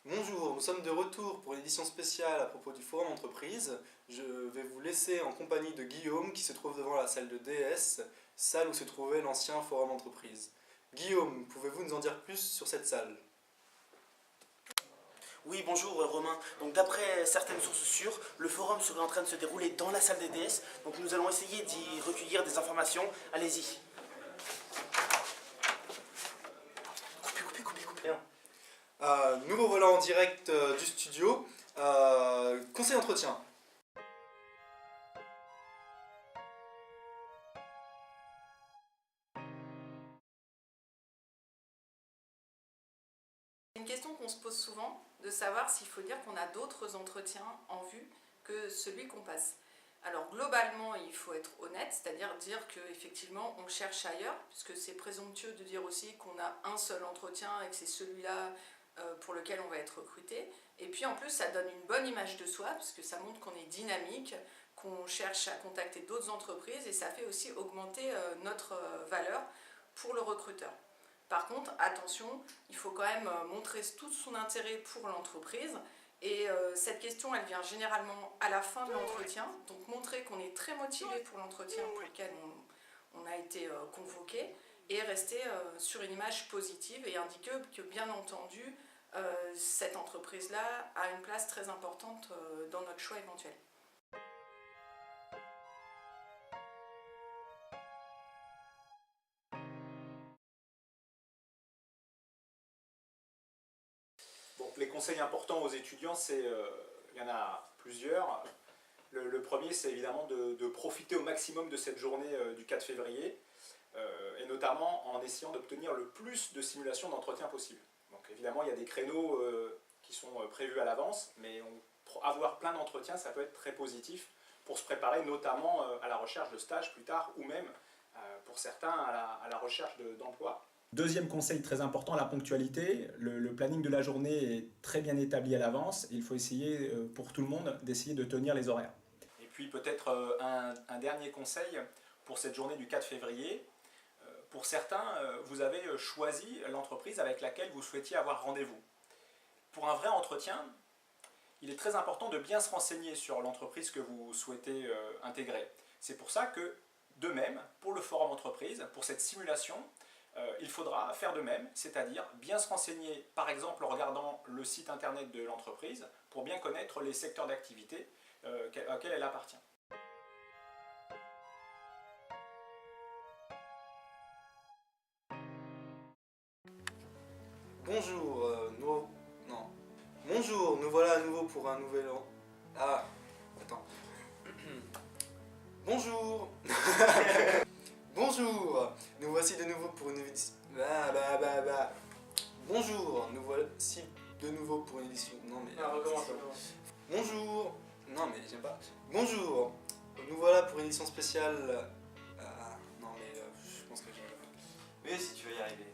Bonjour, nous sommes de retour pour une édition spéciale à propos du forum entreprise. Je vais vous laisser en compagnie de Guillaume qui se trouve devant la salle de DS, salle où se trouvait l'ancien forum entreprise. Guillaume, pouvez-vous nous en dire plus sur cette salle? Oui, bonjour Romain. Donc d'après certaines sources sûres, le forum serait en train de se dérouler dans la salle des DS. Donc nous allons essayer d'y recueillir des informations. Allez-y. Coupez. Nous revoilà en direct du studio. Conseil entretien. C'est une question qu'on se pose souvent, de savoir s'il faut dire qu'on a d'autres entretiens en vue que celui qu'on passe. Alors globalement, il faut être honnête, c'est-à-dire dire qu'effectivement on cherche ailleurs, puisque c'est présomptueux de dire aussi qu'on a un seul entretien et que c'est celui-là pour lequel on va être recruté. Et puis en plus ça donne une bonne image de soi, puisque ça montre qu'on est dynamique, qu'on cherche à contacter d'autres entreprises et ça fait aussi augmenter notre valeur pour le recruteur. Par contre, attention, il faut quand même montrer tout son intérêt pour l'entreprise. Et cette question, elle vient généralement à la fin de l'entretien. Donc montrer qu'on est très motivé pour l'entretien pour lequel on a été convoqué. Et rester sur une image positive et indiquer que bien entendu, cette entreprise-là a une place très importante dans notre choix éventuel. Bon, les conseils importants aux étudiants, il y en a plusieurs. Le premier, c'est évidemment de profiter au maximum de cette journée du 4 février, et notamment en essayant d'obtenir le plus de simulations d'entretien possible. Donc évidemment, il y a des créneaux qui sont prévus à l'avance, mais avoir plein d'entretiens, ça peut être très positif pour se préparer notamment à la recherche de stage plus tard, ou même, pour certains, à la recherche d'emploi. Deuxième conseil très important, la ponctualité. Le planning de la journée est très bien établi à l'avance. Il faut essayer, pour tout le monde, d'essayer de tenir les horaires. Et puis peut-être un dernier conseil pour cette journée du 4 février. Pour certains, vous avez choisi l'entreprise avec laquelle vous souhaitiez avoir rendez-vous. Pour un vrai entretien, il est très important de bien se renseigner sur l'entreprise que vous souhaitez intégrer. C'est pour ça que, de même, pour le forum entreprise, pour cette simulation, il faudra faire de même, c'est-à-dire bien se renseigner, par exemple en regardant le site internet de l'entreprise, pour bien connaître les secteurs d'activité auxquels elle appartient. Bonjour, Bonjour, nous voilà à nouveau pour un nouvel an. Ah, attends. Bonjour. Bonjour, nous voici de nouveau pour une édition. Bonjour, nous voici de nouveau pour une édition. Non mais. Recommence. Bonjour. Non mais j'aime pas. Bonjour, nous voilà pour une édition spéciale. Non mais je pense que j'ai. Oui, si tu veux y arriver.